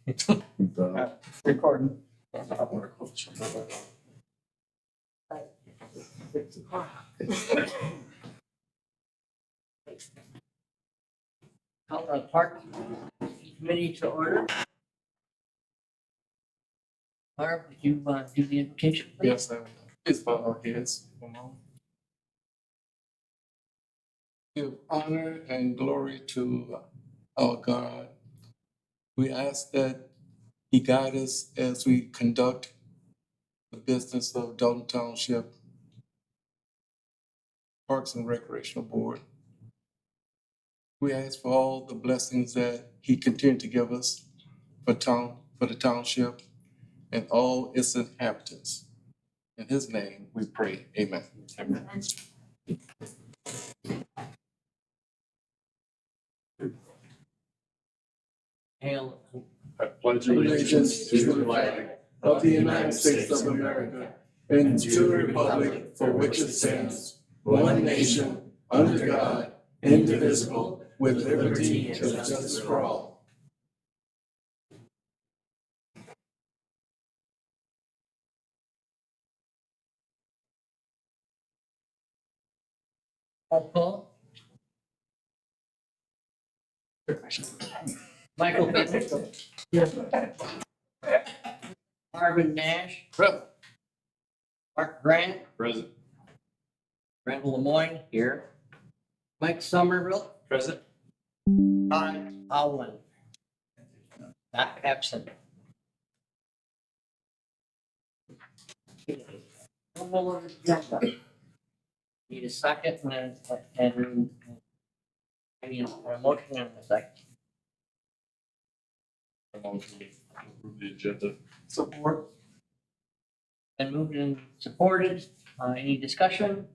Recording. Call the park committee to order. Barb, would you do the invocation, please? Yes, I will. Please bow our heads for a moment. Give honor and glory to our God. We ask that He guide us as we conduct the business of Dalton Township Parks and Recreational Board. We ask for all the blessings that He continued to give us for the township and all its inhabitants. In His name we pray. Amen. Amen. Hail. I pledge allegiance to the flag of the United States of America and to the republic for which it stands, one nation, under God, indivisible, with liberty and justice for all. Roll call. Michael Bennett. Marvin Nash. Present. Mark Grant. Present. Randall Lemoyne here. Mike Somerville. Present. Todd Howland. Not absent. Approval of the agenda. Need a second and I need a motion and a second. A motion to approve the agenda. Support. And moved and supported. Any discussion?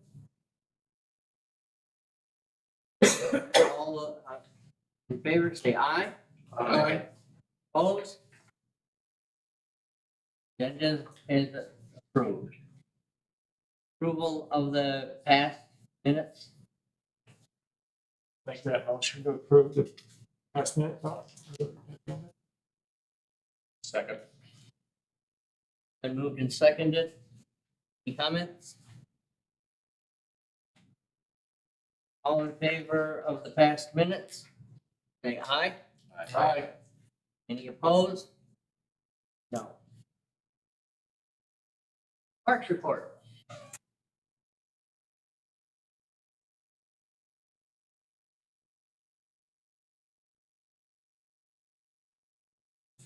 All in favor, say aye. Aye. Opposed? Agenda is approved. Approval of the past minutes. Make that motion to approve the past minute. Second. Been moved and seconded. Any comments? All in favor of the past minutes? Say aye. Aye. Any opposed? No. Parks report.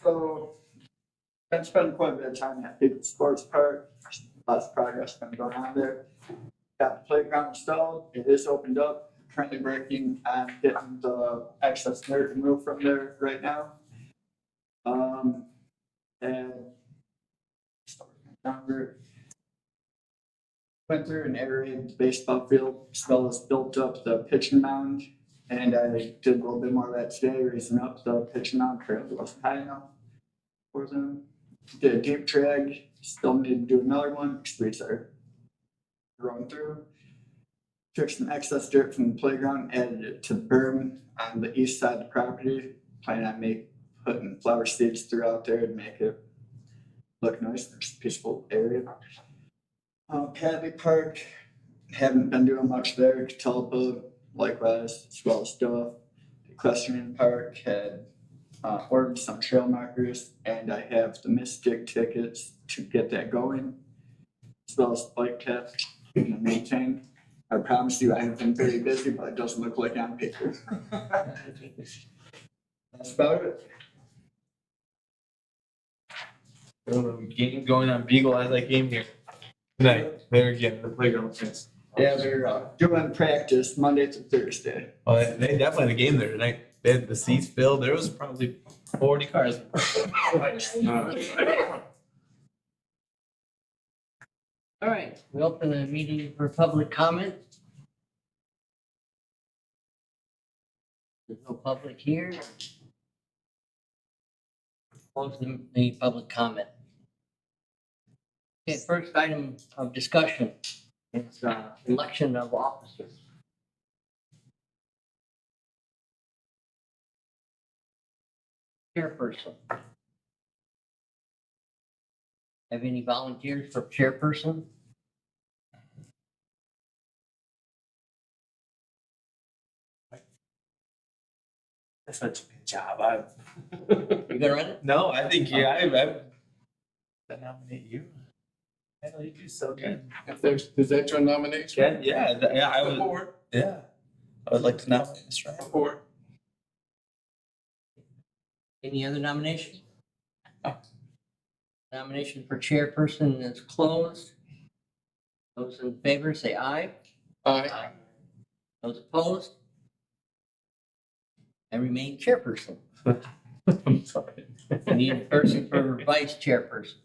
So, been spending quite a bit of time at People's Sports Park. Lots of progress been going on there. Got the playground installed. It is opened up. Currently working on getting the excess dirt removed from there right now. And went through and aerated the baseball field as well as built up the pitching mound. And I did a little bit more of that today, raising up the pitching mound because it wasn't high enough for them. Did a deep drag, still need to do another one because weeds are growing through. Took some excess dirt from the playground, added it to the berm on the east side of the property. Planning on putting flower seeds throughout there to make it look nice. There's a peaceful area. Hadley Park, haven't been doing much there. Catalpa, likewise, as well as Duff. Equestrian Park had ordered some trail markers, and I have the Mystic tickets to get that going, as well as bike path being maintained. I promise you I have been very busy, but it doesn't look like on paper. That's about it. Game going on Beagle as I came here tonight. There again, the playground fence. Yeah, they're doing practice Monday to Thursday. Well, they definitely had a game there tonight. They had the seats filled. There was probably 40 cars. All right, we open the meeting for public comment. There's no public here. Close the public comment. Okay, first item of discussion is election of officers. Chairperson. Have any volunteers for chairperson? That's such a good job. You gonna run it? No, I think I nominate you. I know you do so good. Is that your nomination? Yeah, I would. Support. Yeah, I would like to nominate Mr. Ryan. Support. Any other nomination? Nomination for chairperson is closed. Those in favor say aye. Aye. Those opposed? I remain chairperson. I'm sorry. I need a person for vice chairperson.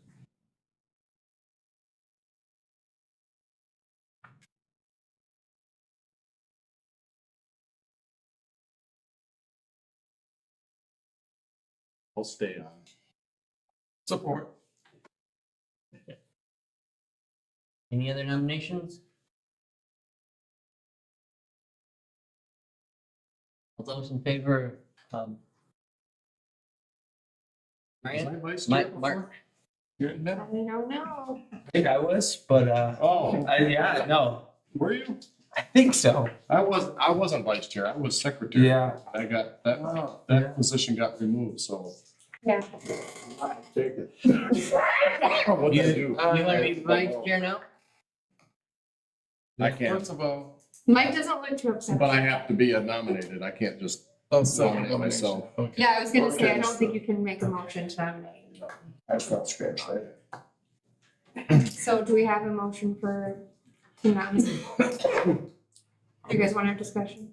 I'll stay on. Support. Any other nominations? All those in favor, Was Marion? I vice Mike- chair Mark- before? You're in the I middle. don't know. I think I was, but Oh, yeah, no, were you? I think so. I wasn't vice chair. I was secretary. Yeah. I got Oh, that yeah. position got removed, so. Yeah. Take it. What did I do? You wanna be vice chair now? I can't. First of all, Mike doesn't look too upset. But I have to be nominated. I can't just nominate myself. Okay. Yeah, I was gonna say, I Okay. don't think you can make a motion to nominate. I felt scratch that. So do we have a motion for to nominate? Do you guys want to have discussion?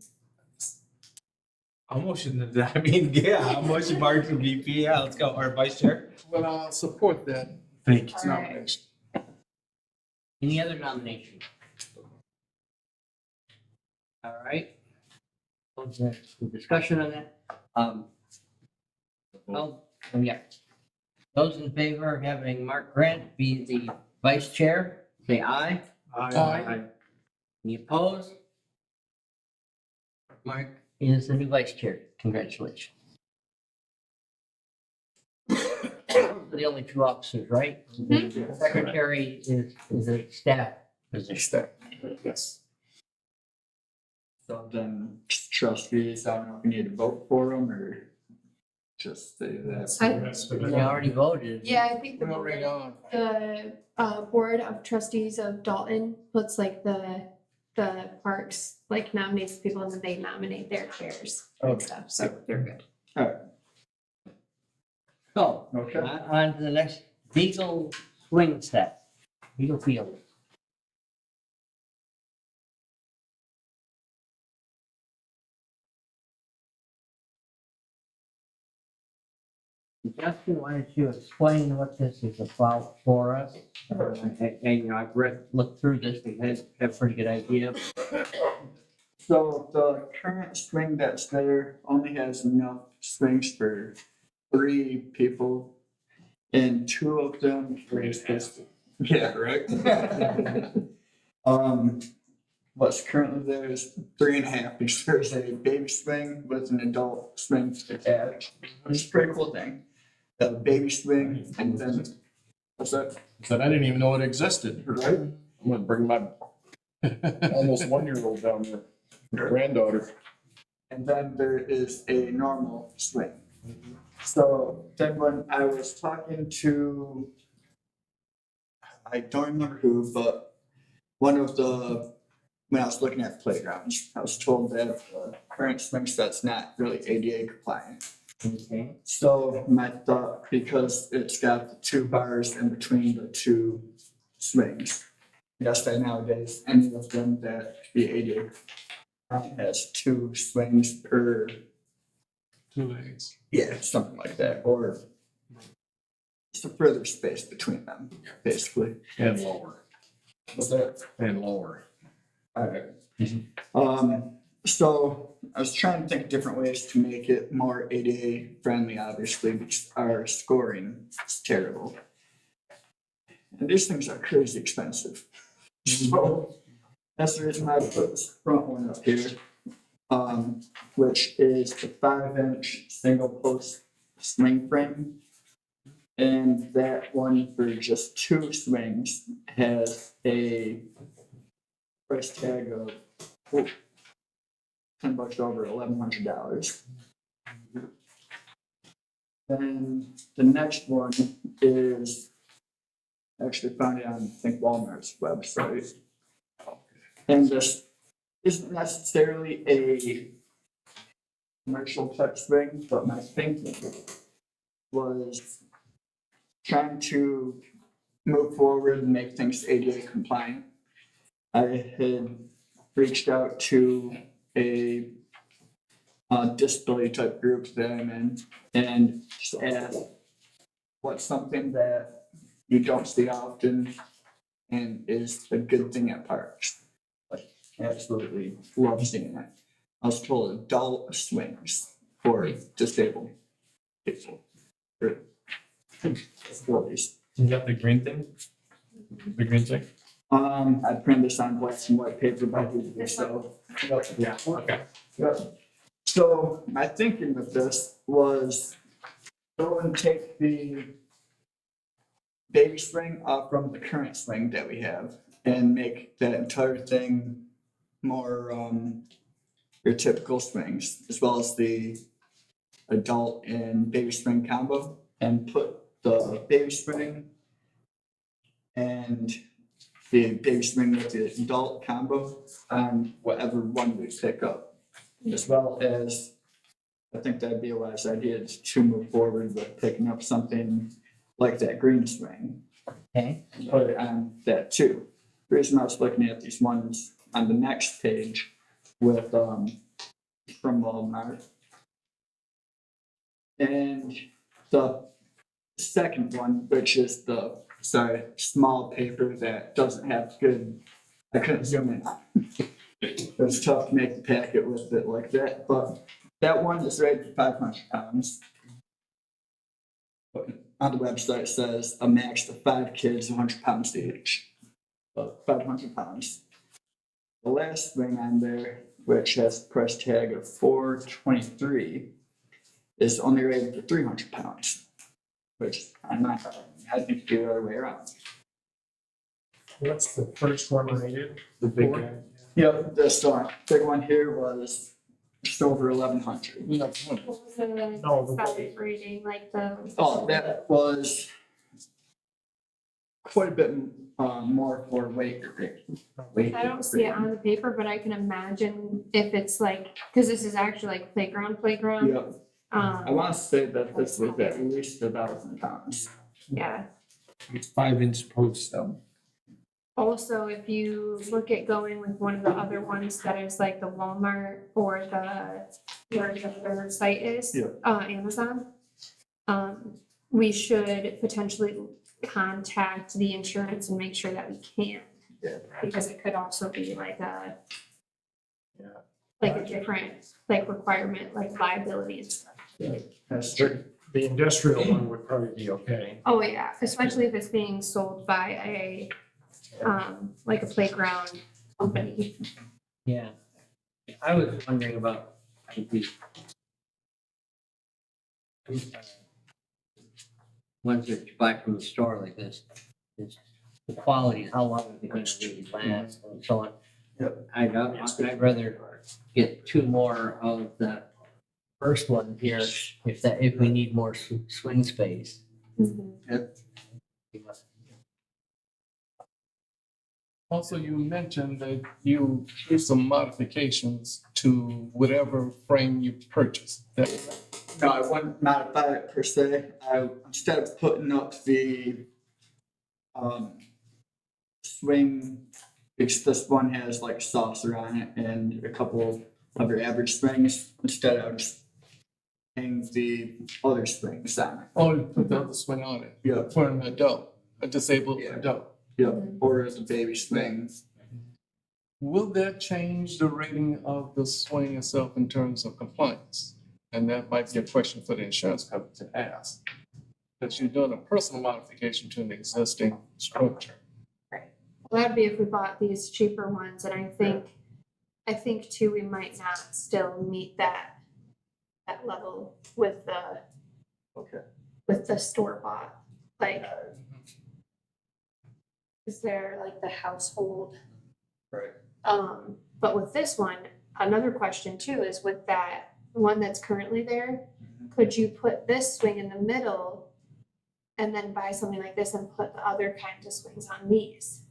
I'll motion that. I mean, yeah, I'll motion Mark to VP. Yeah, let's go. Or vice chair. Well, I'll support that Thank you. All right. nomination. Any other nominations? All right. Close the discussion on that. Yeah. Those in favor of having Mark Grant be the vice chair, say aye. Aye. Any opposed? Mark is the new vice chair. Congratulations. The only two officers, right? The secretary is a staff position. Yes. So then trustees, I don't know if we need to vote for them or just say that. We already voted. Yeah, I think We're already on. the board of trustees of Dalton puts like the parks, like nominates people and then they nominate their chairs and stuff, so they're good. So, Okay. on to the next Beagle swing set. Beagle Field. Justin, why don't you explain what this is about for us? And, you know, I've looked through this, and have a pretty good idea. So the current swing that's there only has enough swings for 3 people. And 2 of them. Yeah, right. What's currently there is 3.5 because there's a baby swing with an adult swing attached. It's a pretty cool thing. The baby swing and then, what's that? Said I didn't even know it existed. Right? I'm gonna bring my almost 1-year-old down there, granddaughter. And then there is a normal swing. So then when I was talking to, I don't remember who, but one of the, when I was looking at playgrounds, I was told that the current swing set's not really ADA compliant. Okay. So my thought, because it's got the 2 bars in between the 2 swings, I guess that nowadays any of them that be ADA has 2 swings per, 2 legs. yeah, something like that, or just a further space between them, basically. And lower. Was that? And lower. Alright. So I was trying to think of different ways to make it more ADA friendly, obviously, because our scoring is terrible. And these things are crazy expensive. So that's the reason why I put this front one up here, which is the 5-inch single post swing frame. And that one for just 2 swings has a price tag of $10 over $1,100. Then the next one is actually found it on, I think, Walmart's website. And this isn't necessarily a commercial type swing, but my thinking was trying to move forward and make things ADA compliant. I had reached out to a disability type group that I'm in and just asked what's something that you don't see often and is a good thing at parks. Like, absolutely love seeing it. I was told adult swings for disabled people. For disabilities. You got the green thing? The green thing? I printed this on black and white paper by the so. Yeah, okay. Yep. So my thinking with this was go and take the baby swing off from the current swing that we have and make that entire thing more your typical swings, as well as the adult and baby swing combo, and put the baby swing and the baby swing with the adult combo on whatever one we pick up, as well as I think that'd be a wise idea to move forward with picking up something like that green swing. Okay. And put it on that too. The reason I was looking at these ones on the next page with from Walmart. And the second one, which is the small paper that doesn't have good, I couldn't zoom in on. It was tough to make the packet with it like that, but that one is rated for 500 pounds. But on the website it says a max of 5 kids, 100 pounds each. But 500 pounds. The last thing on there, which has a price tag of $423, is only rated for 300 pounds. Which I'm not, I think it'd be the other way around. What's the first one rated? The big Four? guy. Yep, this big one here was just over 1,100. What was the No, the- size rating, like the? Oh, that was quite a bit more for weight. I don't see it on the paper, but I can imagine if it's like, cause this is actually like playground. Yep, I Um, want to say that this was at least 1,000 pounds. yeah. It's 5-inch post though. Also, if you look at going with one of the other ones that is like the Walmart or where the other site is, Yeah. Amazon. We should potentially contact the insurance and make sure that we can. Yeah. Because it could also be like a. Yeah. Like a different, like requirement, like liability and stuff. That's true. The industrial one would probably be okay. Oh, yeah, especially if it's being sold by a, like a playground company. Yeah. I was wondering about the ones that you buy from the store like this. It's the quality, how long are they gonna really last and so on. Yep. I'd rather get 2 more of the first one here if we need more swing space. Mhm. Also, you mentioned that you did some modifications to whatever frame you purchased. No, I wouldn't modify it per se. Instead of putting up the swing, because this one has like a saucer on it and a couple of your average springs, instead I would just hang the other springs on it. Oh, you put the other swing on it Yeah, for an adult, a disabled Yeah. adult. yeah, or as a baby swing. Will that change the rating of the swing itself in terms of compliance? And that might be a question for the insurance company to ask. That you're doing a personal modification to an existing structure. Well, that'd be if we bought these cheaper ones, and I think too, we might not still meet that level with Okay. the store bought. Like, is there like the household? Right. But with this one, another question too is with that one that's currently there, could you put this swing in the middle and then buy something like this and put the other kinds of swings on these?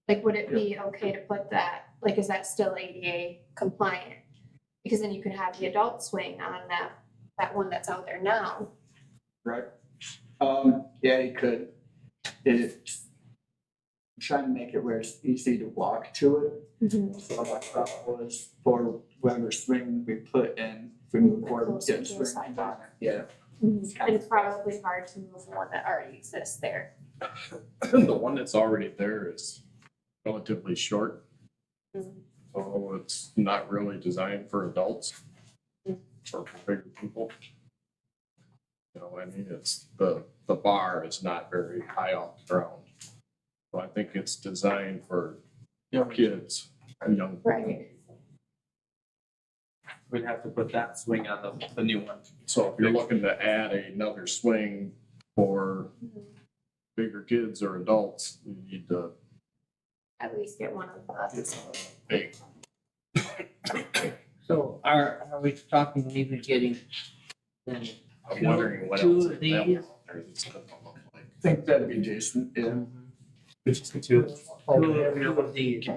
Like, would it be okay to put that, like, is that still ADA compliant? Because then you could have the adult swing on that one that's out there now. Right. Yeah, you could. It's I'm trying to make it where it's easy to walk to it. So my thought was for whatever swing we put in, if we move forward, Closer get to the swing sidewalk. on it. Yeah. And it's probably hard to move one that already exists there. The one that's already there is relatively short. Mhm. So it's not really designed for adults or for bigger people. You know, I mean, it's the bar is not very high off the ground. So I think it's designed for young kids and young. Right. We'd have to put that swing on the new one. So if you're looking to add another swing for bigger kids or adults, you need to At least get one of those. big. So are we talking maybe getting then I'm wondering what two else of is these? available out there that's gonna look like. I think that'd be decent, yeah. Just the two. Two of these.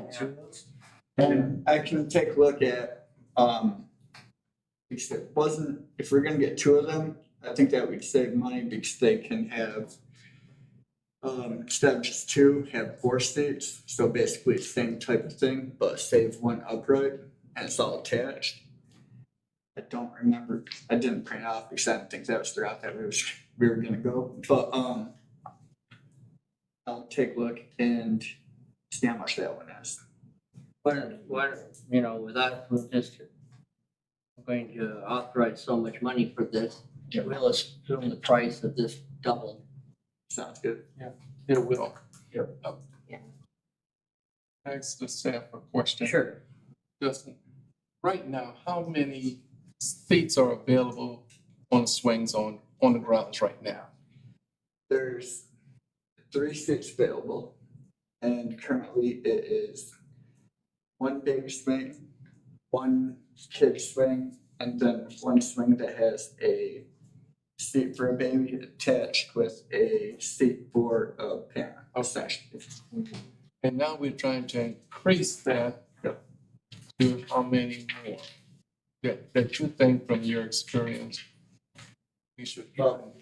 And I can take a look at, if it wasn't, if we're gonna get two of them, I think that would save money because they can have, instead of just two, have 4 seats. So basically the same type of thing, but save one upright and it's all attached. I don't remember, I didn't print it off because I didn't think that was the route that we were gonna go, but, I'll take a look and see how much that one is. What, you know, with us, we're just going to authorize so much money for this. Yeah. We'll assume the price of this doubled. Sounds good. It will. Yep. Yeah. Ask the staff a question. Sure. Justin, right now, how many seats are available on swings on the grounds right now? There's 3 seats available, and currently it is 1 baby swing, 1 kid swing, and then 1 swing that has a seat for a baby attached with a seat for a parent, essentially. And now we're trying to increase that to how many more? That you think from your experience we should get? Well,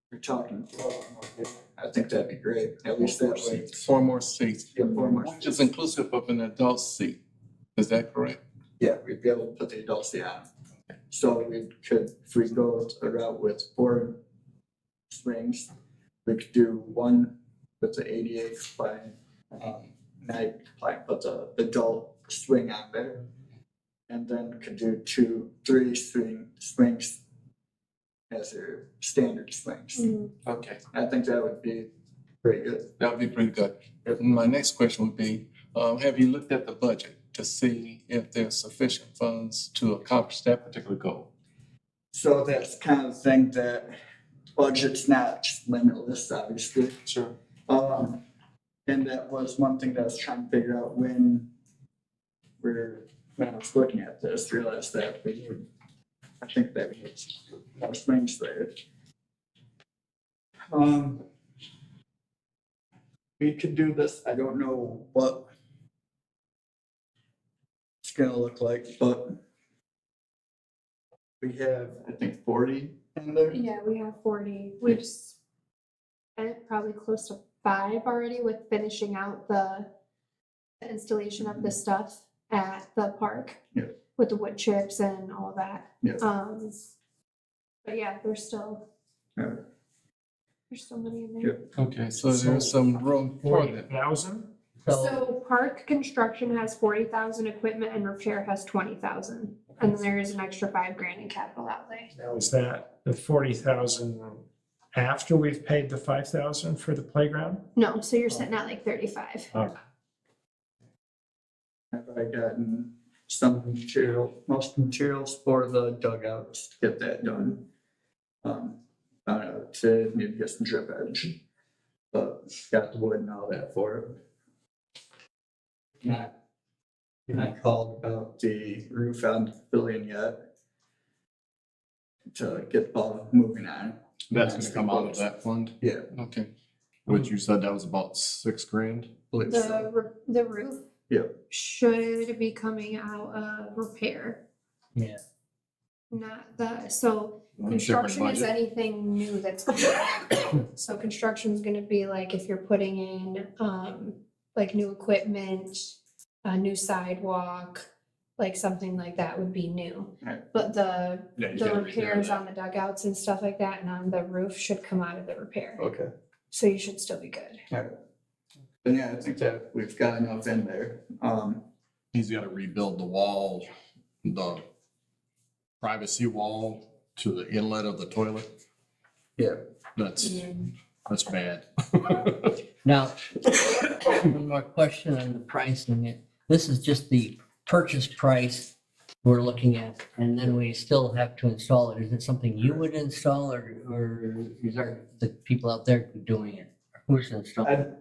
We're talking, I think that'd be great, at least that way. 4 more seats, Yeah, 4 more. which is inclusive of an adult seat. Is that correct? Yeah, we'd be able to put the adult seat on. So we could, if we go a route with 4 swings, we could do 1 with the ADA compliant, night compliant, put the adult swing on there. And then could do 3 swings as their standard swings. Okay, I think that would be pretty good. that would be pretty good. My next question would be, have you looked at the budget to see if there's sufficient funds to accomplish that particular goal? So that's kind of the thing that budget's not just limitless, obviously. Sure. And that was one thing that I was trying to figure out when I was looking at this, realized that I think that we need more swings there. We could do this, I don't know what it's gonna look like, but we have, I think, 40 in there. Yeah, we have 40. We've spent probably close to 5 already with finishing out the installation of the stuff at the park. Yeah. With the wood chips and all that. Yeah. But yeah, there's still Yeah. money in there. Okay, so there's some room for that. 40,000? So park construction has 40,000, equipment and repair has 20,000. And then there is an extra $5,000 in capital outlay. Now, is that the 40,000 after we've paid the 5,000 for the playground? No, so you're sitting at like 35. Oh, Have I gotten most materials for the dugouts, to get that done? found out to need to get some drip edge. But got the wood and all that for it. Not called about the roof on the pavilion yet. To get the ball moving on. That's gonna come out of that fund, Yeah, Okay. which you said that was about $6,000. believe so. The roof. Yep. Should be coming out of repair, Yeah. not so Different construction is budget. anything new that's so construction's gonna be like if you're putting in like new equipment, a new sidewalk, like something like that would be new. Right. But Yeah, you the gotta repair repairs that. on the dugouts and stuff like that and on the roof should come out of the repair. Okay. So you should still be good. But yeah, I think that we've got enough in there. He's gotta rebuild the wall, the privacy wall to the inlet of the toilet. Yeah. That's bad. Now, one more question on the pricing. This is just the purchase price we're looking at, and then we still have to install it. Is it something you would install, or is there the people out there doing it? Who's installing? I'd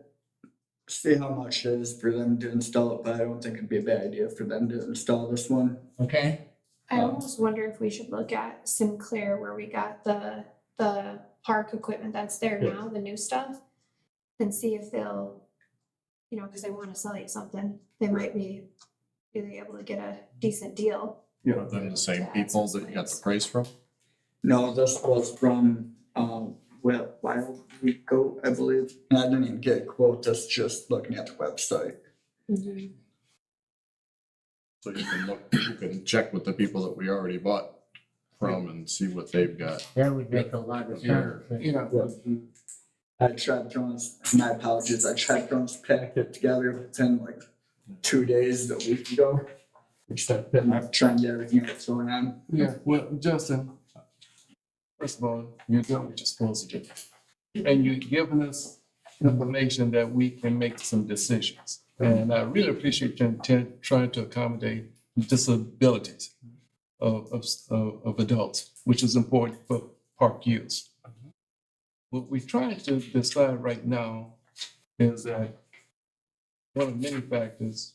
see how much it is for them to install it, but I don't think it'd be a bad idea for them to install this one. Okay, I almost wonder if we should look at Sinclair where we got the park equipment that's there now, the new stuff. And see if they'll, you know, cause they wanna sell you something, they might be able to get a decent deal. Yeah. Then the same people that you got the price from? No, this was from, Wild Goat, I believe. And I didn't even get a quote, that's just looking at the website. So you can look, you can check with the people that we already bought from and see what they've got. that would make a lot of sense. You know, I tried throwing this, my apologies, I tried throwing this packet together within like 2 days, a week ago. Except trying to get everything that's going on. yeah, well, Justin, first of all, you're doing what you're supposed to do. And you're giving us information that we can make some decisions. And I really appreciate your intent trying to accommodate disabilities of adults, which is important for park use. What we're trying to decide right now is that one of many factors,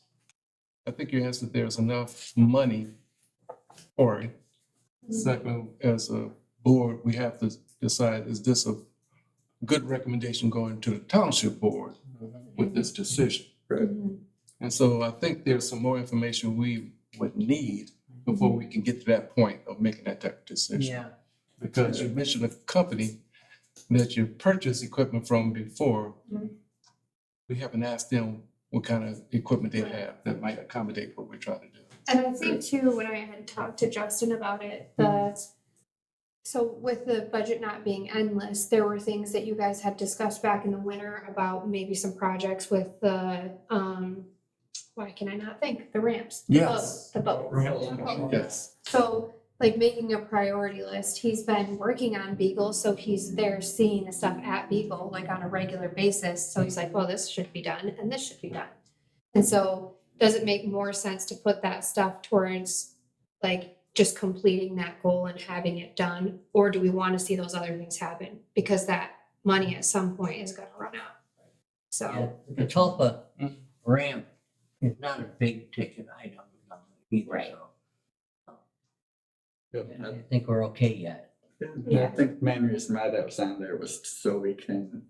I think you answered there's enough money for it. Second, as a board, we have to decide, is this a good recommendation going to the township board with this decision? And so I think there's some more information we would need before we can get to that point of making that type of decision. Yeah, Because you mentioned a company that you purchased equipment from before. We haven't asked them what kind of equipment they have that might accommodate what we're trying to do. And I think too, when I had talked to Justin about it, so with the budget not being endless, there were things that you guys had discussed back in the winter about maybe some projects with the, why can I not think, the ramps? Yes. The boat. Yes. So like making a priority list, he's been working on Beagle, so he's there seeing the stuff at Beagle like on a regular basis. So he's like, well, this should be done and this should be done. And so does it make more sense to put that stuff towards like just completing that goal and having it done? Or do we want to see those other things happen? Because that money at some point is gonna run out. yeah, So, the Tulpa ramp is not a big ticket item either, Right. so Yep. I think we're okay yet. Yeah, I think the main reason why that was on there was so we can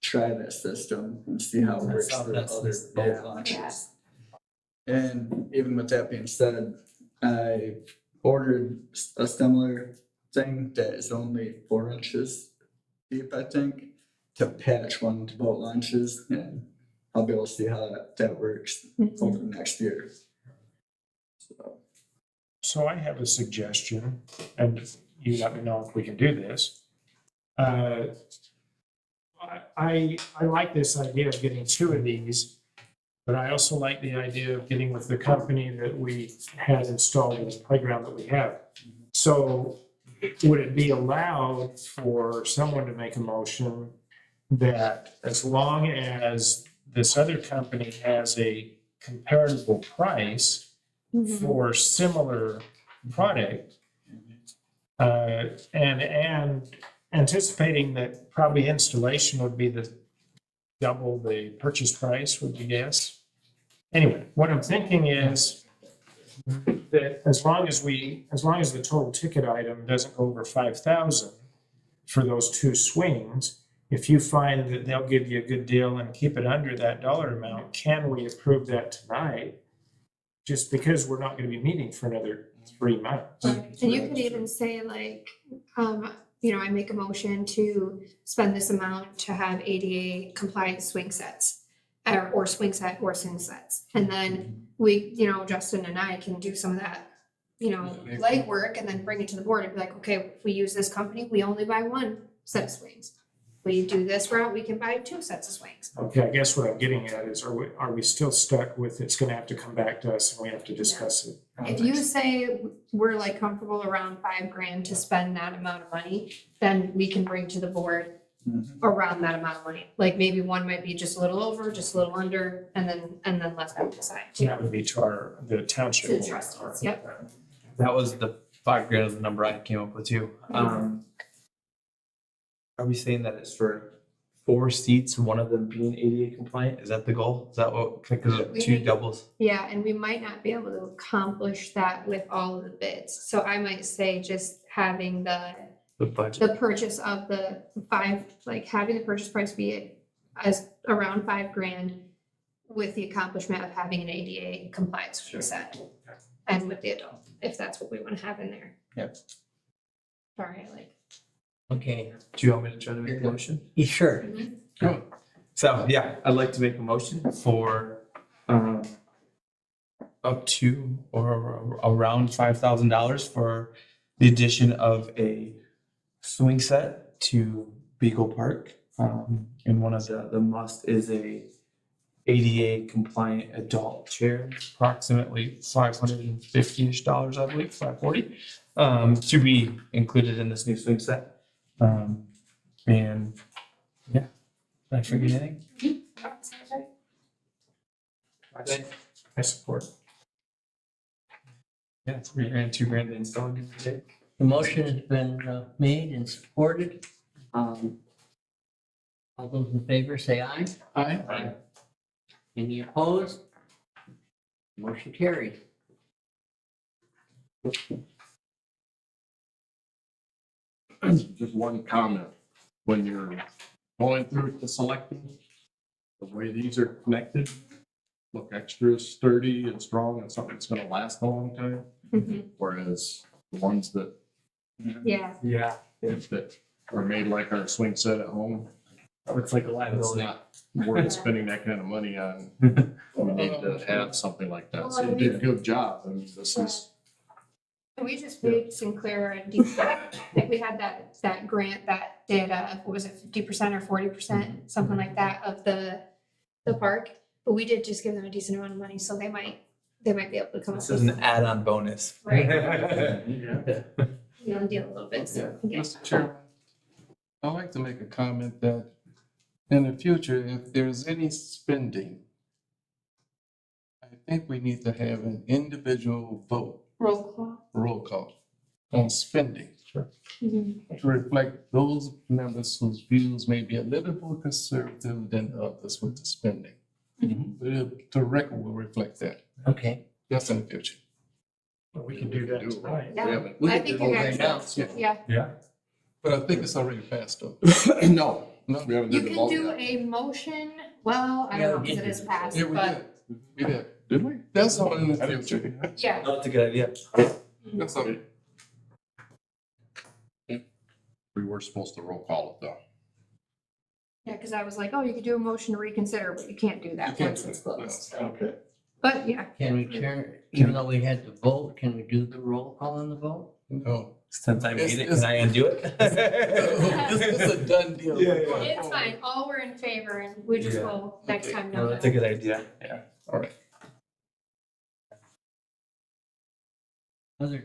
try that system and see how it works for other boat launches. And even with that being said, I ordered a similar thing that is only 4 inches deep, I think, to patch one of the boat launches, and I'll be able to see how that works over the next year. So I have a suggestion, and you let me know if we can do this. I like this idea of getting 2 of these, but I also like the idea of getting with the company that we had installed in the playground that we have. So would it be allowed for someone to make a motion that as long as this other company has a comparable price for similar product, and anticipating that probably installation would be double the purchase price, would you guess? Anyway, what I'm thinking is that as long as the total ticket item doesn't go over 5,000 for those two swings, if you find that they'll give you a good deal and keep it under that dollar amount, can we approve that tonight? Just because we're not gonna be meeting for another 3 months. And you could even say like, I make a motion to spend this amount to have ADA compliant swing sets. Or swing sets. And then we, Justin and I can do some of that, legwork and then bring it to the board and be like, okay, if we use this company, we only buy one set of swings. We do this route, we can buy 2 sets of swings. Okay, I guess what I'm getting at is, are we still stuck with it's gonna have to come back to us and we have to discuss it? If you say we're like comfortable around $5,000 to spend that amount of money, then we can bring to the board around that amount of money. Like maybe one might be just a little over, just a little under, and then let them decide too. That would be to the township. To the board. trustees, yep. That was the $5,000 is the number I came up with too. Are we saying that it's for 4 seats, one of them being ADA compliant? Is that the goal? Is that what, because of 2 doubles? Yeah, and we might not be able to accomplish that with all of the bids. So I might say just having the budget. purchase of the 5, like having the purchase price be as around $5,000 with the accomplishment of having an ADA compliant swing set. And with the adult, if that's what we want to have in there. Yep. Sorry, Okay, Do you want me to try to make a motion? you sure? So, yeah, I'd like to make a motion for up to or around $5,000 for the addition of a swing set to Beagle Park. And one of the must is a ADA compliant adult chair, approximately $550-ish, I believe, $540, to be included in this new swing set. And yeah, did I forget anything? I support. Yeah, it's $3,000, $2,000 to install, give or take. The motion has been made and supported. All those in favor say aye. Aye. Any opposed? Motion carried. Just one comment, when you're going through the selecting, the way these are connected, look extra sturdy and strong and something that's gonna last a long time, whereas the ones that yeah. Yeah, that are made like our swing set at home, it's like a it's liability. not worth spending that kind of money on. We need to have something like that, so you did a good job, I mean, this is. And we just paid Sinclair a decent, like we had that grant that did, what was it, 50% or 40%, something like that of the park. But we did just give them a decent amount of money, so they might be able to come up This is with, an add-on bonus. right, Yeah. deal a little bit, so. yeah. Mr. Chairman, I'd like to make a comment that in the future, if there's any spending, I think we need to have an individual vote, roll call on spending Mhm. to reflect those members whose views may be a little more conservative than others with the spending. The record will reflect that. Okay. That's in the future. Well, we can do that tonight. Yeah. haven't- We I can think do you it right guys, now. yeah, But I think it's already passed though. No, No? we haven't you did the can vote do yet. a motion, well, I don't know, because it is passed, Yeah, we but, did. We did. Did we? That's all in the I didn't future. yeah. That's a good idea. That's all. We were supposed to roll call it though. Yeah, because I was like, oh, you could do a motion to reconsider, but you can't do You that can't once do it's it, no. closed. Okay. But yeah, Can we turn, even though we had the vote, can we do the roll call on the vote? No. Since I made it, It's- can I undo it? It's a done deal. Yeah, yeah. it's fine, all were in favor and we just Yeah. will next Okay. time No, know that's a that. good idea. Yeah. All right. Other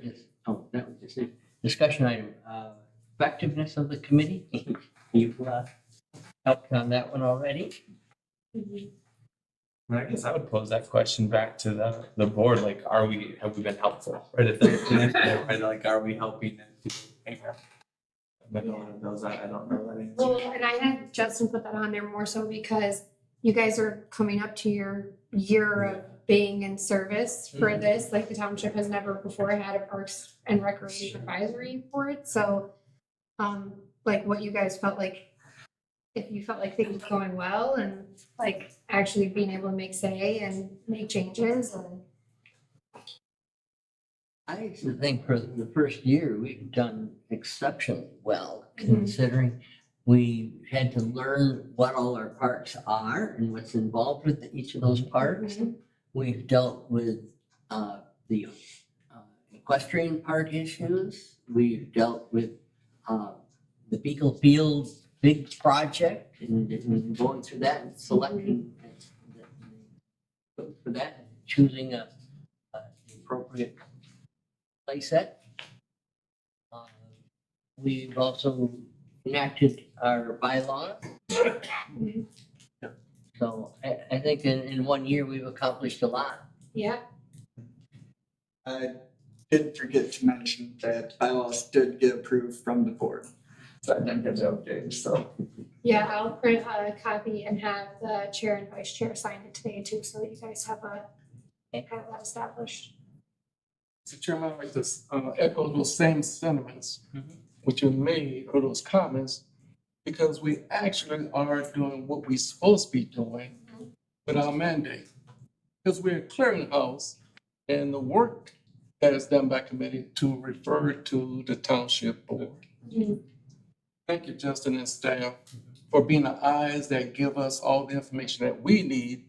that was just a discussion item. Effectiveness of the committee. You've helped on that one already. Mhm. I guess I would pose that question back to the board, like, have we been helpful? Right, if that's, right, like, are we helping? been one of those, I don't know that answer. Well, and I had Justin put that on there more so because you guys are coming up to your year of being in service for this. Like the township has never before had a Parks and Recreation Advisory Board, so like what you guys felt like, if you felt like things were going well and like actually being able to make say and make changes and. I used to think for the first year, we've done exceptionally well, Mhm. considering we had to learn what all our parks are and what's involved with each of those parks. We've dealt with the equestrian park issues. We've dealt with the Beagle Field big project and going through that and selecting for that, choosing a appropriate playset. We've also enacted our bylaws. So I think in 1 year, we've accomplished a lot. Yeah, I did forget to mention that bylaws did get approved from the board. So I didn't get the update, so. yeah, I'll print a copy and have the chair and vice chair sign it today too, so that you guys have that established. Mr. Chairman, I'd like to echo those same sentiments which you made, or those comments, because we actually are doing what we're supposed to be doing with our mandate. Because we're a clearinghouse, and the work that is done by committee to refer to the township board. Thank you, Justin and staff, for being the eyes that give us all the information that we need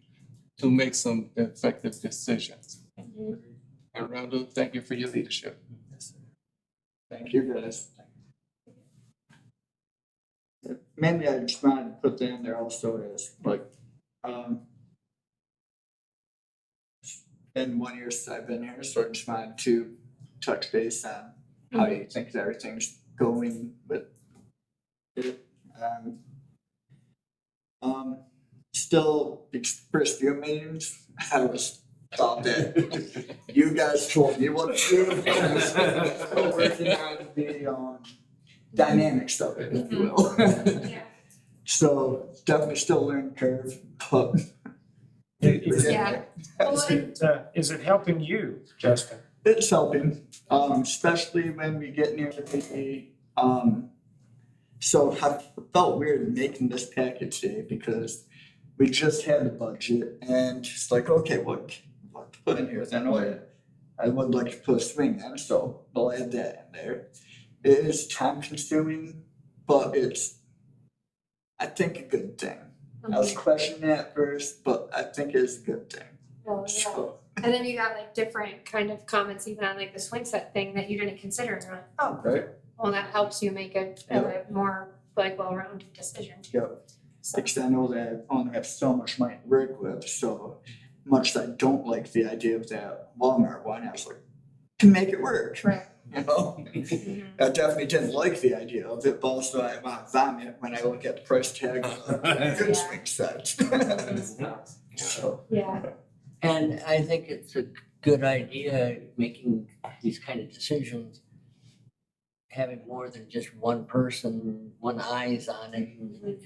to make some effective decisions. And Rhonda, thank you for your leadership. Thank you, guys. Mainly, I just wanted to put that in there also is like, in 1 year since I've been here, so I just wanted to touch base on how you think everything's going with it. Still, the first few meetings, I was thought that you guys told me what to do. Still working on the dynamics of it, if you will. Yeah. So definitely still learning curve, but Yeah. Is it helping you, Justin? it's helping, especially when we get near the, so I felt weird making this package today because we just had the budget and it's like, okay, what to put in here? Then I would like to put a swing in, so I'll add that in there. It is time consuming, but it's, I think, a good thing. I was questioning it at first, but I think it's a good thing. Well, yeah. So, And then you got like different kind of comments even on like the swing set thing that you didn't consider. And you're like, oh, right? well, that helps you make a more like well-rounded decision. Yep. So, Because I know that I only have so much money to work with, so much as I don't like the idea of that Walmart one, I was like, can make it work. right. You know? I definitely didn't like the idea of it, but also I want to vomit when I look at the price tag of a good swing set. So, Yeah. And I think it's a good idea making these kind of decisions, having more than just one person, one eyes on it, and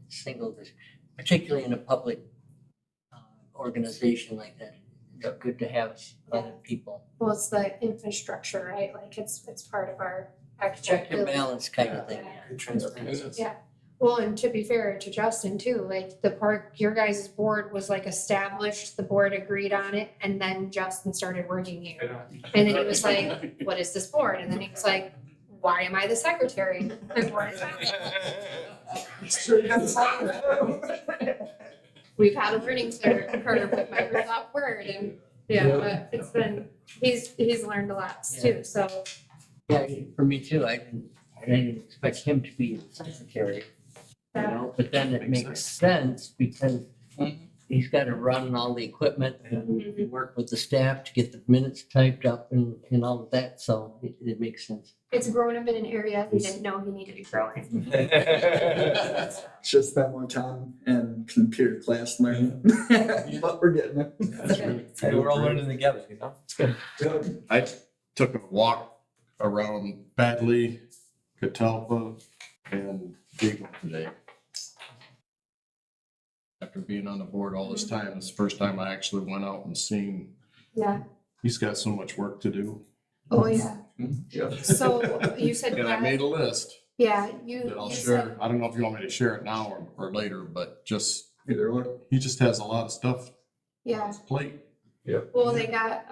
single, particularly in a public organization like that. It's good to have other people. Well, it's the infrastructure, right? Like it's part of our actual. Check and building. balance kind of thing. Good transparency. Yeah. Well, and to be fair to Justin too, like the park, your guys' board was like established, the board agreed on it, and then Justin started working here. And then he was like, what is this board? And then he was like, why am I the secretary? Like, what is that? We've had a learning curve with Microsoft Word and but it's been, he's learned a lot too, so. Yeah, for me too. I didn't expect him to be the secretary, you know, but then it makes sense because he's got to run all the equipment and work with the staff to get the minutes typed up and all of that, so it makes sense. It's grown up in an area he didn't know he needed to grow in. should spend more time in computer class learning, but we're getting it. Hey, we're all learning together, you know? It's good. Good. I took a walk around Badley, Catalpa, in Beagle today. After being on the board all this time, it's the first time I actually went out and seen, Yeah, he's got so much work to do. oh, yeah. Yeah. So you said And I that, made a list yeah, that I'll you share. said, I don't know if you want me to share it now or later, but just, Either or. he just has a lot of stuff on yeah. his plate. Well, they got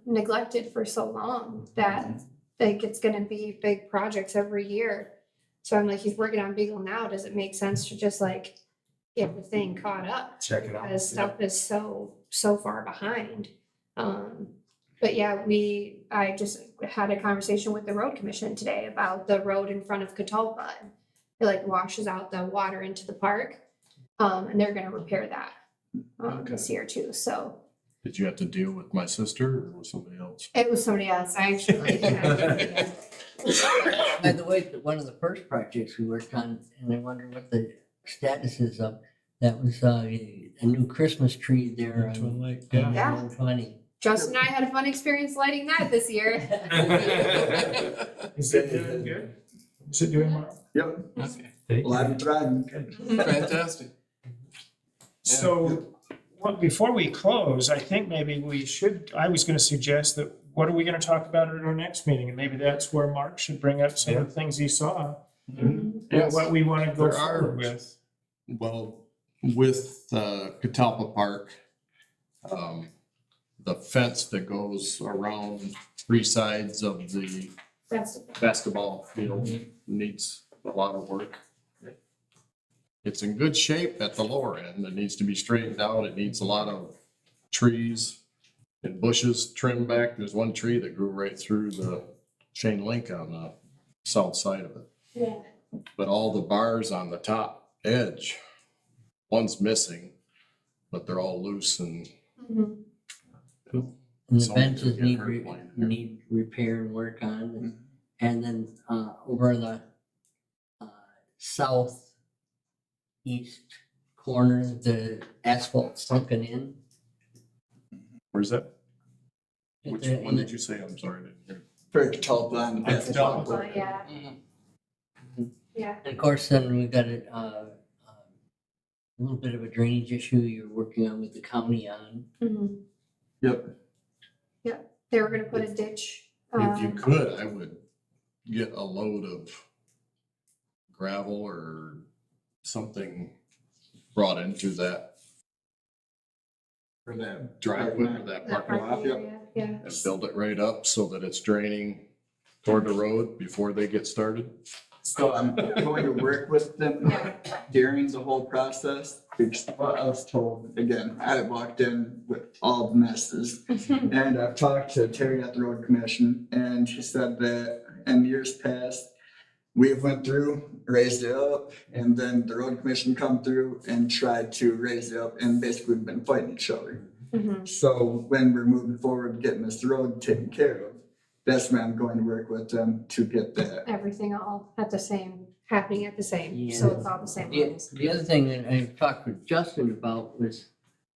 neglected for so long that like it's gonna be big projects every year. So I'm like, he's working on Beagle now. Does it make sense to just like get the thing caught up? Check it out. Because stuff is so far behind. But yeah, I just had a conversation with the road commission today about the road in front of Catalpa. It like washes out the water into the park. And they're gonna repair that this year too. So Did you have to deal with my sister or with somebody else? it was somebody else. I actually. By the way, one of the first projects we worked on, and I wonder what the status is of, that was a new Christmas tree there on Yeah. 120. Justin and I had a fun experience lighting that this year. Is it doing good? Is it doing well? Yep. Okay. Alive and thriving. Fantastic. So, before we close, I think maybe I was gonna suggest that, what are we gonna talk about at our next meeting? And maybe that's where Mark should bring up some of the things he saw. And what we wanna go There are- forward with. Well, with Catalpa Park, the fence that goes around 3 sides of the That's basketball field needs a lot of work. It's in good shape at the lower end. It needs to be straightened out. It needs a lot of trees and bushes trimmed back. There's one tree that grew right through the chain link on the south side of it. yeah. But all the bars on the top edge, one's missing, but they're all loose and Mhm. And the Somebody benches could get hurt playing there. need repair and work on. And then over in the southeast corner, the asphalt sunken in. where's that? In Which the- one did you say? I'm sorry. I didn't hear. For Catalpa on the basketball Oh, court. yeah. Mhm. Yeah. And of course, then we got a little bit of a drainage issue you're working on with the county on. Mhm. Yep. They were gonna put a ditch. If you could, I would get a load of gravel or something brought into that For that. driveway or that That parking lot parking area, yeah. and build it right up so that it's draining toward the road before they get started. So I'm going to work with them during the whole process. Because what I was told, again, I had walked in with all the messes. And I've talked to Terry at the road commission, and she said that in years past, we've went through, raised it up, and then the road commission come through and tried to raise it up, and basically we've been fighting each other. Mhm. So when we're moving forward, getting this road taken care of, that's when I'm going to work with them to get that. Everything all happening at the same, so it's all the same levels. The other thing that I talked with Justin about was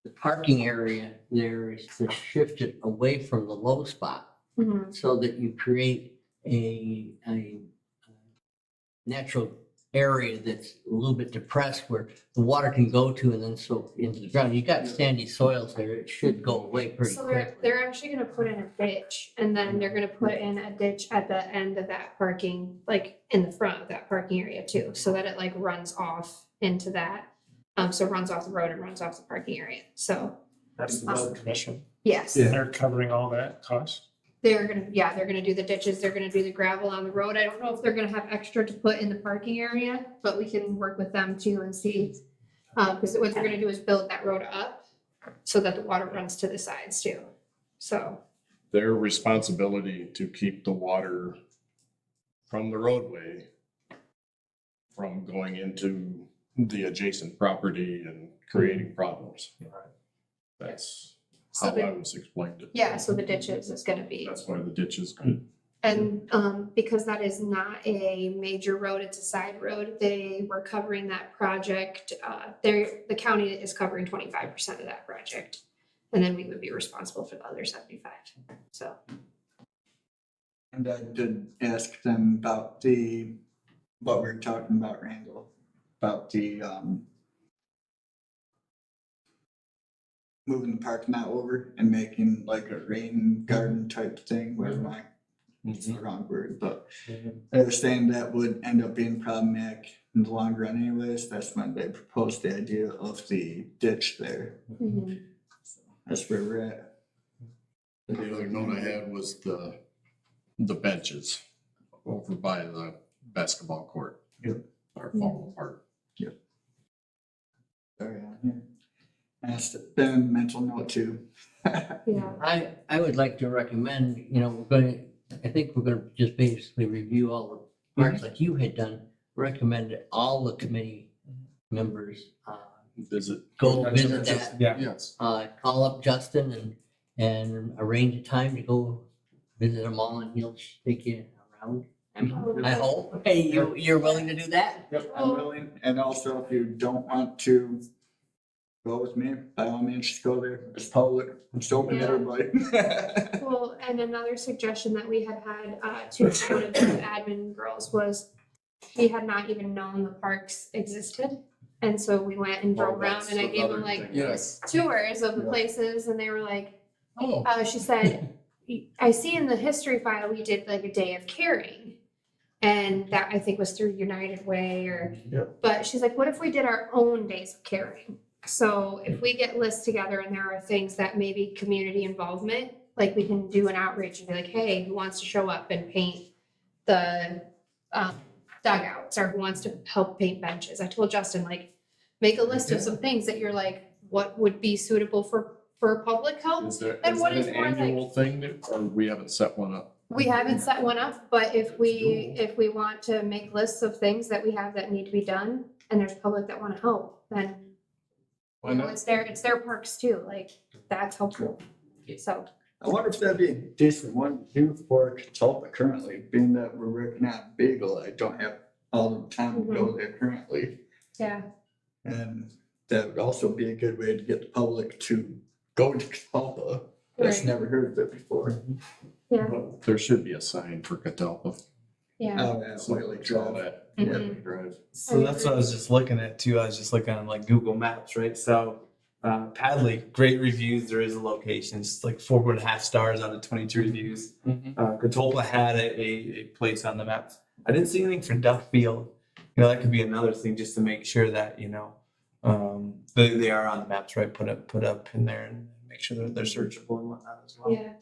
the parking area there is to shift it away from the low spot Mhm. so that you create a natural area that's a little bit depressed where the water can go to and then soak into the ground. You got sandy soils there, it should go away pretty So quickly. they're actually gonna put in a ditch, and then they're gonna put in a ditch at the end of that parking, like in the front of that parking area too, so that it like runs off into that. So it runs off the road and runs off the parking area, so, That's the road commission. yes. Yeah. They're covering all that cost. They're gonna do the ditches, they're gonna do the gravel on the road. I don't know if they're gonna have extra to put in the parking area, but we can work with them too and see. Cause what they're gonna do is build that road up so that the water runs to the sides too, so. Their responsibility to keep the water from the roadway from going into the adjacent property and creating problems. That's So how the- I was explained it. Yeah, so the ditches is gonna be, That's why the ditch is good. and because that is not a major road, it's a side road, they were covering that project. The county is covering 25% of that project. And then we would be responsible for the other 75, so. And I did ask them about the what we were talking about, Randall, about the, moving the parking lot over and making like a rain garden type thing, whatever my, it's the wrong word, but they were saying that would end up being problematic in the long run anyways. That's when they proposed the idea of the ditch there. Mhm. That's where we're at. The other note I had was the benches over by the basketball court. Yep. Are falling apart. Sorry, yeah. And it's been a mental note too. Yeah, I would like to recommend, I think we're gonna just basically review all the parts like you had done. Recommend that all the committee members, Visit. go visit that, Yeah. Yes. call up Justin and arrange a time to go visit them all and he'll take you around. I hope, hey, you're willing to do that? Yep, I'm willing, and also if you don't want to go with me, by all means, just go there, it's public, it's open to Yeah. everybody. well, and another suggestion that we had to one of the admin girls was he had not even known the parks existed. And so we went and drove around and I gave him like Yes. tours of the Yeah. places and they were like, Oh. she said, I see in the history file, we did like a day of caring. And that I think was through United Way but she's like, what if we did our own days of caring? So if we get lists together and there are things that maybe community involvement, like we can do an outreach and be like, hey, who wants to show up and paint the dugouts or who wants to help paint benches? I told Justin, like, make a list of some things that you're like, what would be suitable for public help? Is there And is what it is an more like- annual thing that- or we haven't set one up? We haven't set one up, but if we want to make lists of things that we have that need to be done and there's public that want to help, then Why you know, not? it's their parks too, like, that's helpful. So, I wonder if that'd be a decent one to do for Catalpa currently, being that we're working at Beagle, I don't have all the time to go there currently. yeah, And that would also be a good way to get the public to go to Catalpa, that's Right. never heard of it before. yeah, There should be a sign for Catalpa. yeah. Oh, yeah, So Whaley it's all Drive. that Mhm. Whaley Drive. So that's what I was just looking at too. I was just looking on like Google Maps, right? So Padley, great reviews. There is a location. It's like 4.5 stars out of 22 reviews. Katolpa had a place on the maps. I didn't see anything for Duffield. That could be another thing just to make sure that they are on the maps, right? Put up in there and make sure that they're searchable and whatnot as well. Yeah,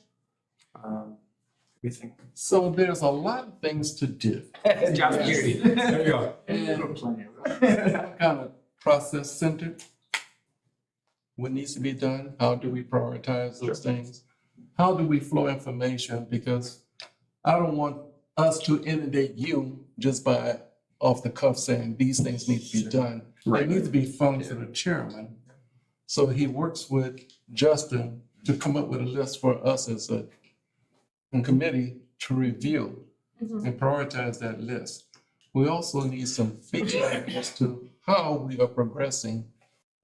We think. So there's a lot of things to do. Job security. There you go. And Plenty of it. kind of process centered. What needs to be done? How do we prioritize those things? How do we flow information? Because I don't want us to inundate you just by off the cuff saying these things need to be done. They need to be funneled to the chairman. So he works with Justin to come up with a list for us as a committee to review Mhm. and prioritize that list. We also need some feedback as to how we are progressing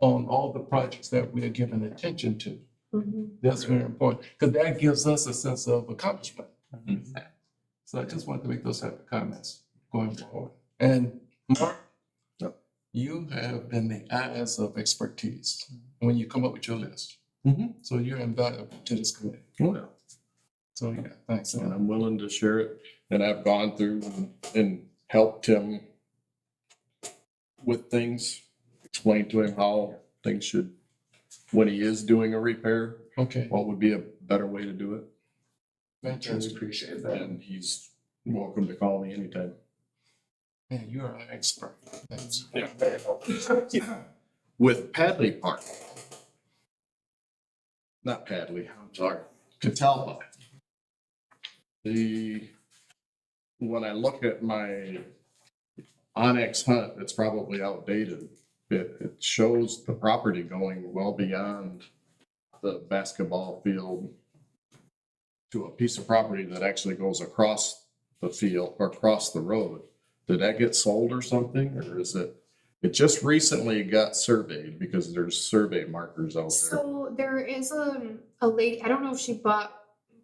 on all the projects that we are giving attention to. Mhm. That's very important, because that gives us a sense of accomplishment. So I just wanted to make those type of comments going forward. And Mark, you have been the eyes of expertise when you come up with your list. So you're invaluable to this committee. Well, So, yeah, thanks. and I'm willing to share it. And I've gone through and helped him with things, explained to him how things should, when he is doing a repair, Okay, what would be a better way to do it. fantastic. Appreciate that. And he's welcome to call me anytime. Man, you are an expert. Thanks. With Padley Park. Not Padley, I'm sorry, Catalpa. When I look at my Onyx Hunt, it's probably outdated. It shows the property going well beyond the basketball field to a piece of property that actually goes across the field or across the road. Did that get sold or something, or is it? It just recently got surveyed because there's survey markers out there. So there is a lady, I don't know if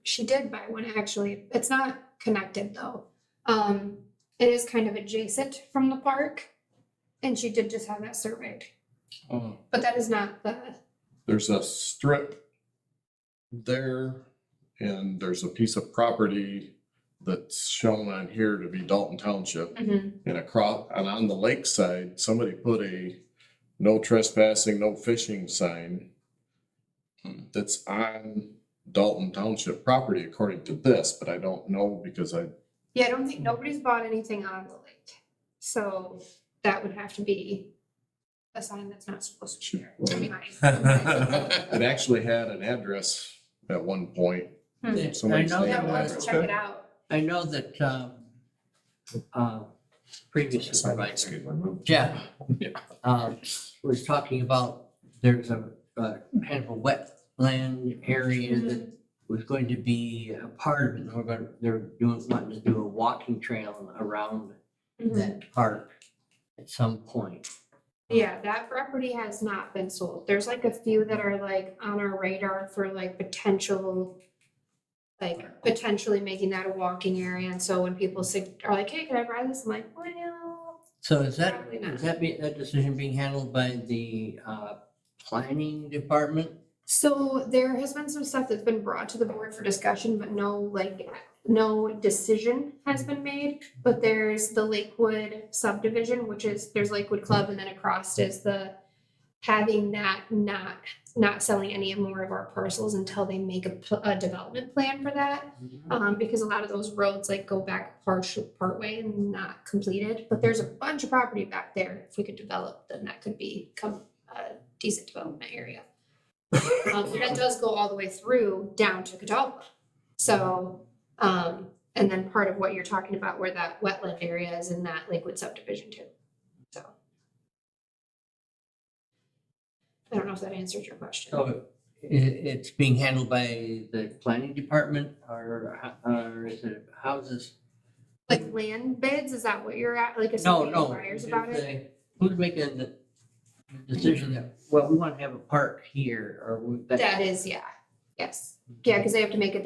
she did buy one actually. It's not connected though. It is kind of adjacent from the park, and she did just have that surveyed. But that is not the, There's a strip there, and there's a piece of property that's shown on here to be Dalton Township. And across, and on the lakeside, somebody put a no trespassing, no fishing sign that's on Dalton Township property according to this, but I don't know because I yeah, I don't think nobody's bought anything on the lake. So that would have to be a sign that's not supposed to be there. I mean, it actually had an address at one point. I Somebody's know name Yeah, that, we'll have to check it out. I know that, previous supervisor, Jeff, was talking about there's a kind of a wetland area that was going to be a part of it. And they're wanting to do a walking trail around that park at some point. Yeah, that property has not been sold. There's like a few that are like on our radar for like potentially making that a walking area. And so when people are like, hey, can I buy this? I'm like, well, So is that, Probably not. that decision being handled by the planning department? so there has been some stuff that's been brought to the board for discussion, but no decision has been made. But there's the Lakewood subdivision, which is, there's Lakewood Club, and then across is the having that not selling any more of our parcels until they make a development plan for that. Because a lot of those roads like go back part way and not completed, but there's a bunch of property back there. If we could develop, then that could become a decent development area. That does go all the way through down to Catalpa. So, and then part of what you're talking about where that wetland area is in that Lakewood subdivision too. So. I don't know if that answers your question. So it's being handled by the planning department or is it houses? Like land bids, is that what you're at? Like if No, somebody no. inquires about it? Who's making the decision that, well, we want to have a park here or That is, yeah, yes. Yeah, because they have to make a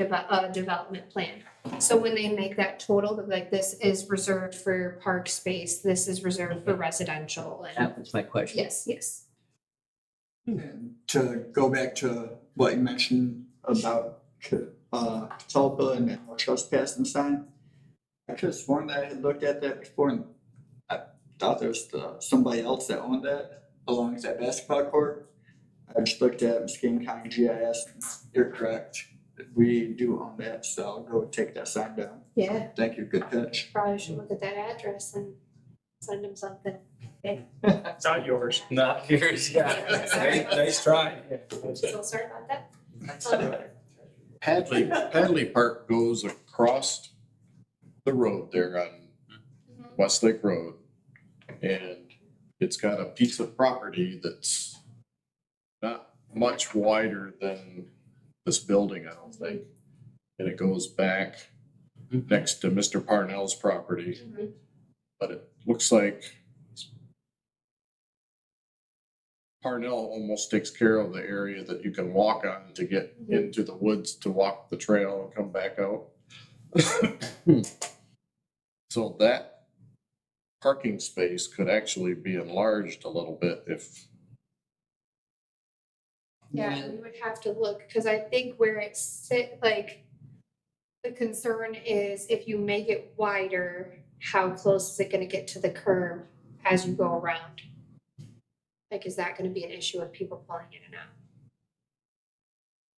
development plan. So when they make that total, like this is reserved for park space, this is reserved for residential and, That was my question. yes. And to go back to what you mentioned about Catalpa and no trespassing sign, I could have sworn that I had looked at that before and I thought there was somebody else that owned that along with that basketball court. I just looked at Muscatine County GIS and you're correct. We do own that, so I'll go take that sign down. Yeah, Thank you, good catch. probably should look at that address and send them something. It's not yours. Not yours, yeah. Nice try. So sorry about that. Hadley Park goes across the road there on Westlake Road. And it's got a piece of property that's not much wider than this building, I don't think. And it goes back next to Mr. Parnell's property. But it looks like Parnell almost takes care of the area that you can walk on to get into the woods to walk the trail and come back out. So that parking space could actually be enlarged a little bit if. Yeah, we would have to look, because I think where it's like, the concern is if you make it wider, how close is it gonna get to the curb as you go around? Like, is that gonna be an issue with people pulling in and out?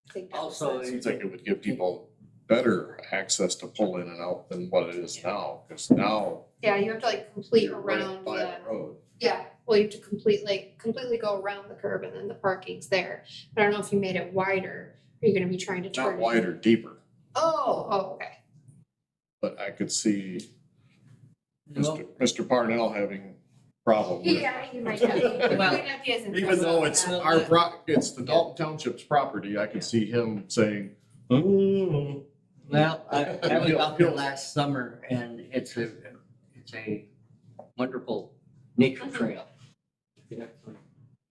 I think that was Also, the- It seems like it would give people better access to pull in and out than what it is now, because now Yeah, you have to like complete you're right around by the, the road. yeah, well, you have to completely go around the curb and then the parking's there. I don't know if you made it wider, are you gonna be trying to turn Not it? wider, deeper, Oh, okay. but I could see Well, Mr. Parnell having problem with it. Yeah, you might not be, you might not be as Even impressed though with it's that. it's the Dalton Township's property, I could see him saying, "Oh." well, I was out there last summer and it's a wonderful nature trail.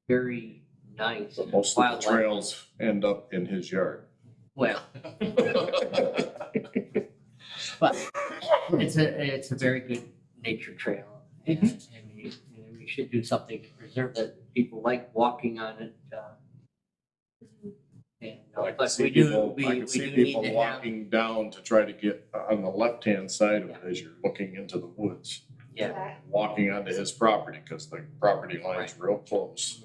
Very nice. But most of the wildlife. trails end up in his yard. Well, but it's a very good nature trail. And we should do something to preserve that. People like walking on it. And, I can but see we do, people, we I we can see do need people to have. walking down to try to get on the left-hand side of it as you're looking into the woods. Yeah, Walking onto his property, because the property line's real close.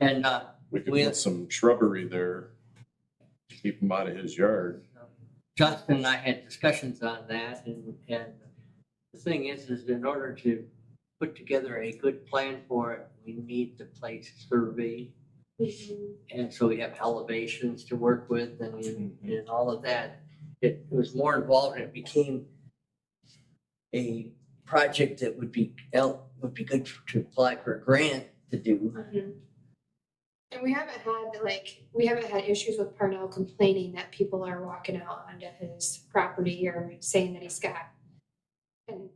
and, We could We- put some shrubbery there to keep him out of his yard. Justin and I had discussions on that, and the thing is in order to put together a good plan for it, we need the place surveyed. And so we have elevations to work with and all of that. It was more involved, and it became a project that would be good to apply for a grant to do. And we haven't had issues with Parnell complaining that people are walking out onto his property or saying that he's got. And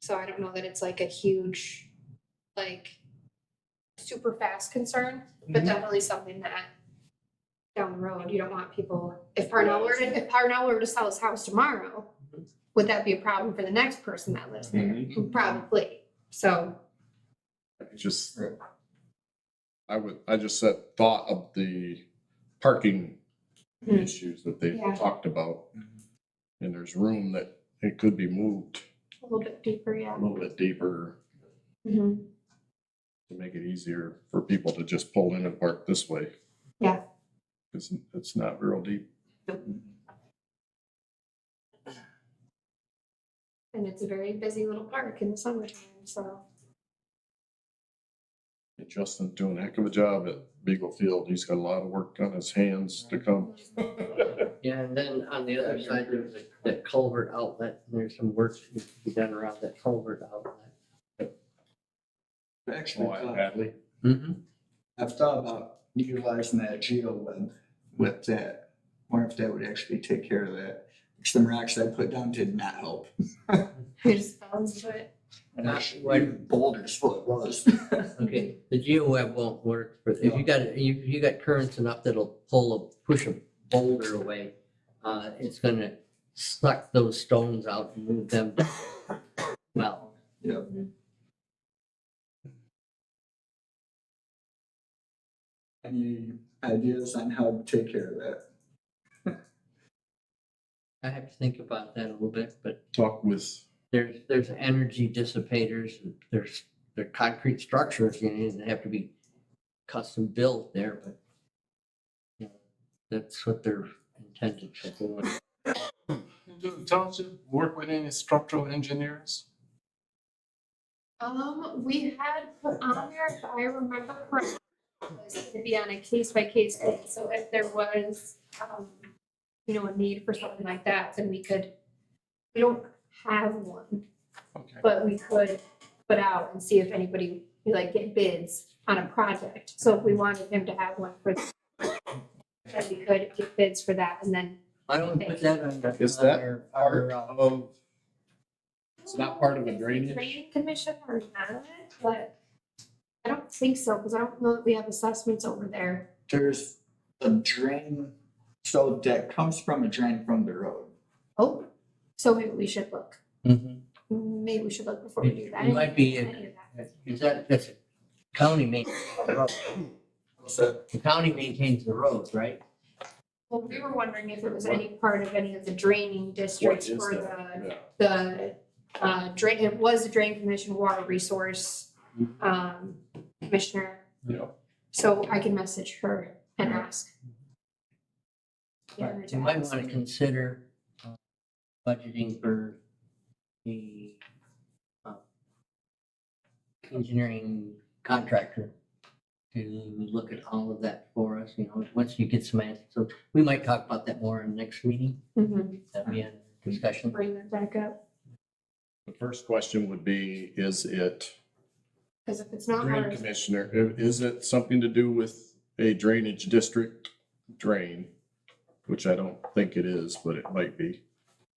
so I don't know that it's like a huge, like, super fast concern, but definitely something that down the road, you don't want people, if Parnell were to sell his house tomorrow, would that be a problem for the next person that lives there? Probably, so. It's just, I just thought of the parking issues that they Yeah. talked about. And there's room that it could be moved A little bit deeper, a yeah. little bit deeper Mm-hmm. to make it easier for people to just pull in and park this way. Yeah. It's not real deep. And it's a very busy little park in the summertime, so. And Justin's doing a heck of a job at Beagle Field. He's got a lot of work on his hands to come. Yeah, and then on the other side, there's that culvert outlet, and there's some work that needs to be done around that culvert outlet. Actually, Hadley. I've thought about utilizing that geo web with that. Wonder if that would actually take care of that. Some rocks I put down did not help. We just fell into it. And actually, boulders full it was. Okay, the GeoWeb won't work, but if you got currents enough that'll push a boulder away, it's gonna suck those stones out and move them down. Well, Yep. Any ideas on how to take care of that? I have to think about that a little bit, but Talk with, there's energy dissipators, they're concrete structures, and they have to be custom built there, but you know, that's what they're intended to do. Do the township work with any structural engineers? We had put on there, if I remember correctly, to be on a case by case basis, so if there was, a need for something like that, then we don't have one, Okay. but we could put out and see if anybody, get bids on a project. So if we wanted him to have one for, then we could get bids for that, and then, Why don't we put that on Is that our of, it's not part of a drainage? Drainage commission or not, but I don't think so, because I don't know that we have assessments over there. There's a drain, so that comes from a drain from the road. Oh, so maybe we should look. Mhm. Maybe we should look before we do that. It might be, Any of that. is that's county maintains the road. So The county maintains the roads, right? Well, we were wondering if it was any part of any of the draining districts What is for that? the drain, it was the drain commission water resource, commissioner. Yeah. So I can message her and ask. Get her to You might ask. want to consider budgeting for the engineering contractor to look at all of that for us, once you get some answers. So we might talk about that more in the next meeting. Mhm. That'll be a discussion. Bring that back up, The first question would be, is it, because if it's not drain ours, commissioner, is it something to do with a drainage district drain? Which I don't think it is, but it might be.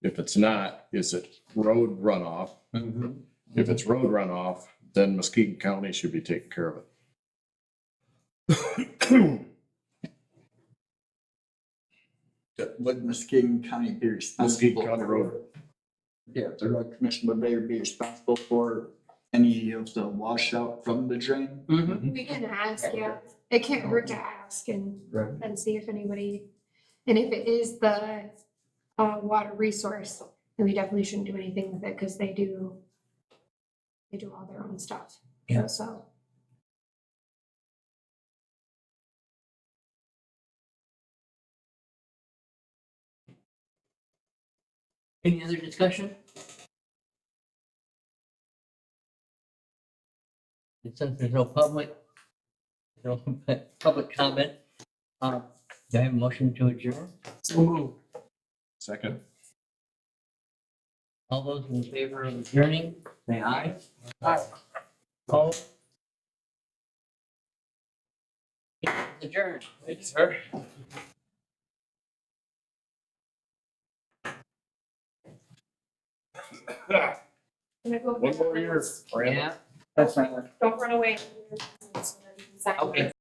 If it's not, is it road runoff? If it's road runoff, then Muskegon County should be taking care of it. would Muskegon County be responsible? Muskegon County Road. Yeah, the road commission, would they be responsible for any of the washout from the drain? Mm-hmm. We can ask, yeah. It can't hurt to ask Right. and see if anybody, and if it is the water resource, then we definitely shouldn't do anything with it because they do all their own stuff. Yeah. So. Any other discussion? And since there's no public comment, do I have a motion to adjourn? So move. Second. All those in favor of adjourning, say aye. Aye. All. Adjourned. Thanks, sir. One more year. Yeah, That's fine. Don't run away. okay.